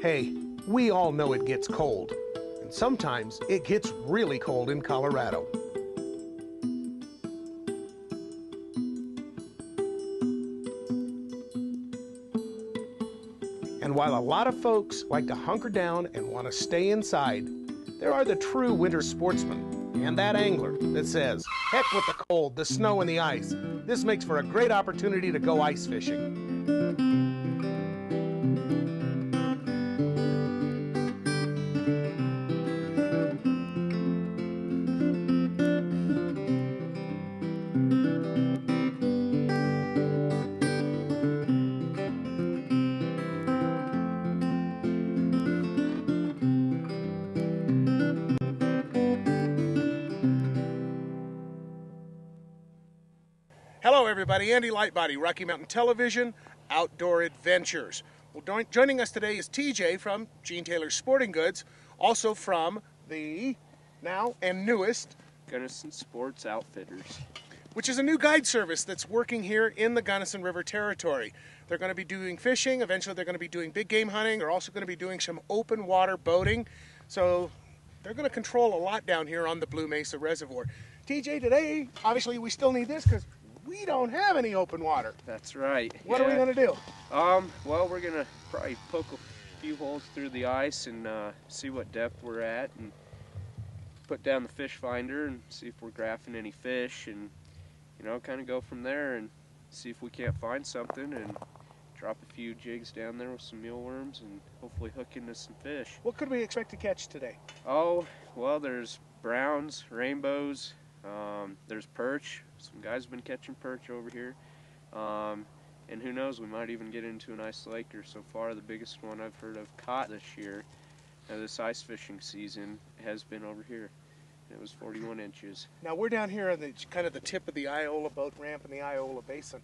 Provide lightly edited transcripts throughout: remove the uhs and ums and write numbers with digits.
Hey, we all know it gets cold, and sometimes it gets really cold in Colorado. And while a lot of folks like to hunker down and want to stay inside, there are the true winter sportsmen and that angler that says, heck with the cold, the snow, and the ice. This makes for a great opportunity to go ice fishing. Hello everybody, Andy Lightbody, Rocky Mountain Television, Outdoor Adventures. Well, joining us today is TJ from Gene Taylor's Sporting Goods, also from the now and newest Gunnison Sports Outfitters, which is a new guide service that's working here in the Gunnison River Territory. They're going to be doing fishing, eventually they're going to be doing big game hunting, they're also going to be doing some open water boating, so they're going to control a lot down here on the Blue Mesa Reservoir. TJ, today, obviously we still need this because we don't have any open water. That's right. What are we going to do? Well, we're going to probably poke a few holes through the ice and see what depth we're at, and put down the fish finder and see if we're graphing any fish, and kind of go from there and see if we can't find something and drop a few jigs down there with some mealworms and hopefully hook into some fish. What could we expect to catch today? Oh, well, there's browns, rainbows, there's perch. Some guys have been catching perch over here, and who knows, we might even get into an ice laker. So far, the biggest one I've heard of caught this year, this ice fishing season, has been over here. It was 41 inches. Now we're down here on the kind of the tip of the Iola boat ramp in the Iola Basin.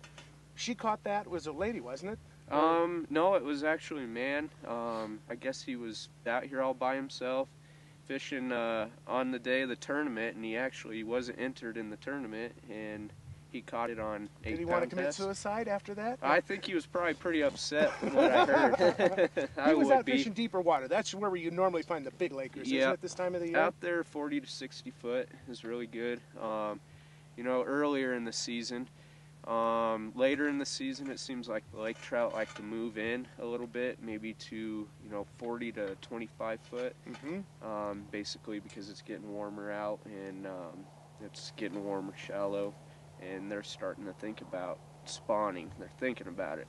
She caught that. It was a lady, wasn't it? No, it was actually a man. I guess he was out here all by himself fishing on the day of the tournament, and he actually wasn't entered in the tournament, and he caught it on 8 Did he want to commit suicide after that? I think he was probably pretty upset from what I heard. He was out fishing deeper water. That's where you normally find the big lakers, isn't it, this time of the year? Out there 40 to 60 foot is really good. Earlier in the season, later in the season, it seems like the lake trout like to move in a little bit, maybe to 40 to 25 foot. Basically because it's getting warmer out, and it's getting warmer shallow, and they're starting to think about spawning. They're thinking about it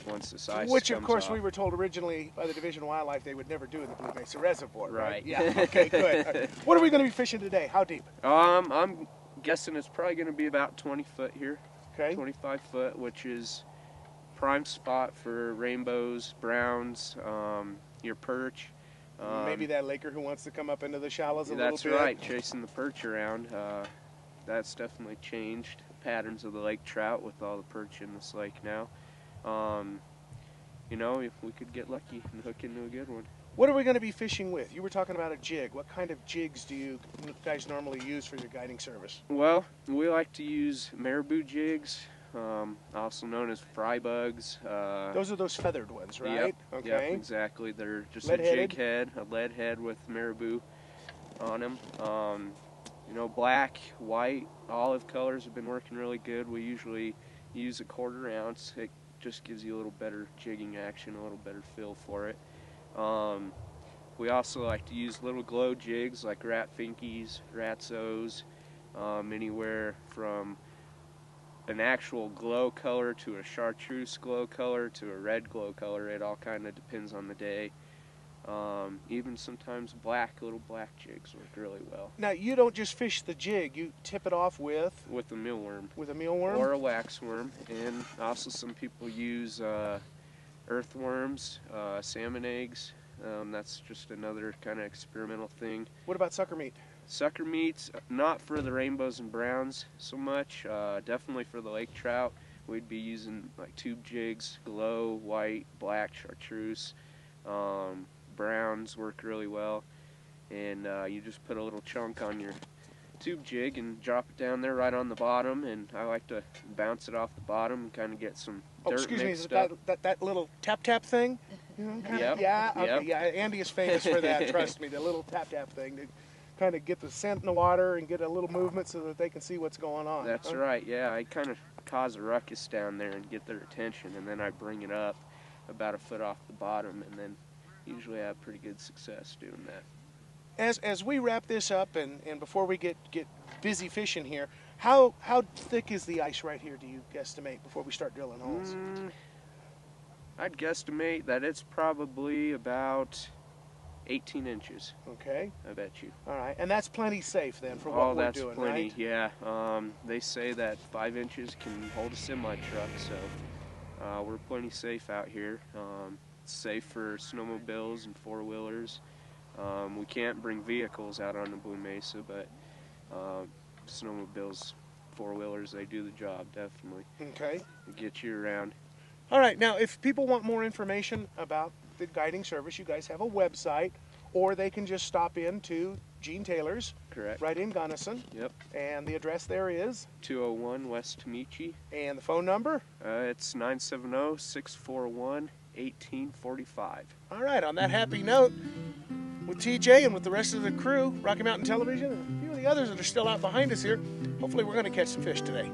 once this ice Which, of comes course, off. we were told originally by the Division of Wildlife they would never do in the Blue Mesa Reservoir. Right. Yeah. Okay. Good. What are we going to be fishing today? How deep? I'm guessing it's probably going to be about 20 foot here. Okay. 25 foot, which is prime spot for rainbows, browns, your perch. Maybe that laker who wants to come up into the shallows a little bit. That's right, chasing the perch around. That's definitely changed the patterns of the lake trout with all the perch in this lake now. If we could get lucky and hook into a good one. What are we going to be fishing with? You were talking about a jig. What kind of jigs do you guys normally use for your guiding service? Well, we like to use marabou jigs, also known as fry bugs. Those are those feathered ones, right? Yep, okay. Yep, exactly. They're just a jig head, a lead head with marabou on them. Black, white, olive colors have been working really good. We usually use a 1/4 ounce. It just gives you a little better jigging action, a little better feel for it. We also like to use little glow jigs like rat finkies, ratsos, anywhere from an actual glow color to a chartreuse glow color to a red glow color. It all kind of depends on the day. Even sometimes little black jigs work really well. Now, you don't just fish the jig, you tip it off with a mealworm. With a mealworm? Or a waxworm. And also some people use earthworms, salmon eggs. That's just another kind of experimental thing. What about sucker meat? Sucker meats, not for the rainbows and browns so much, definitely for the lake trout. We'd be using like tube jigs, glow, white, black, chartreuse. Browns work really well, and you just put a little chunk on your tube jig and drop it down there right on the bottom, and I like to bounce it off the bottom and kind of get some dirt excuse me, mixed is up. that little tap thing? You know, kind Yep. of, yeah, okay, Yep. yeah. Andy is famous for that. Trust me, the little tap thing to kind of get the scent in the water and get a little movement so that they can see what's going on. That's right. Yeah, I kind of cause a ruckus down there and get their attention, and then I bring it up about a foot off the bottom, and then usually I have pretty good success doing that. As we wrap this up and before we get busy fishing here, how thick is the ice right here, do you guesstimate, before we start drilling holes? I'd guesstimate that it's probably about 18 inches. Okay. I bet you. All right, and that's plenty safe then for what we're doing, plenty, right? yeah. They say that 5 inches can hold a semi-truck, so we're plenty safe out here. It's safe for snowmobiles and four-wheelers. We can't bring vehicles out on the Blue Mesa, but snowmobiles, four-wheelers, they do the job, definitely. Okay. They get you around. All right, now if people want more information about the guiding service, you guys have a website, or they can just stop in to Gene Taylor's. Correct. Right in Gunnison. Yep. And the address there is? 201 West Tamichi. And the phone number? It's 970-641-1845. All right, on that happy note, with TJ and with the rest of the crew, Rocky Mountain Television, and a few of the others that are still out behind us here, hopefully we're going to catch some fish today.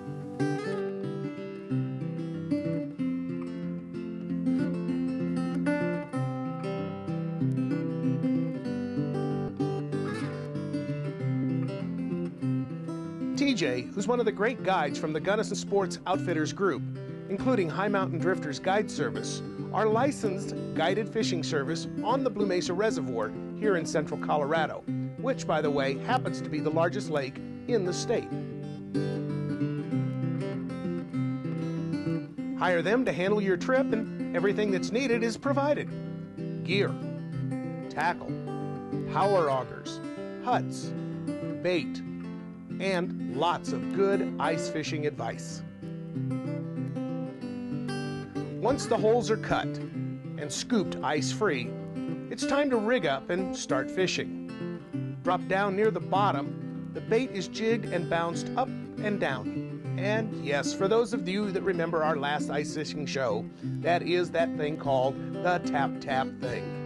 TJ, who's one of the great guides from the Gunnison Sports Outfitters Group, including High Mountain Drifters Guide Service, our licensed guided fishing service on the Blue Mesa Reservoir here in central Colorado, which, by the way, happens to be the largest lake in the state. Hire them to handle your trip, and everything that's needed is provided. Gear, tackle, power augers, huts, bait, and lots of good ice fishing advice. Once the holes are cut and scooped ice-free, it's time to rig up and start fishing. Drop down near the bottom, the bait is jigged and bounced up and down. And yes, for those of you that remember our last ice fishing show, that is that thing called the tap-tap thing.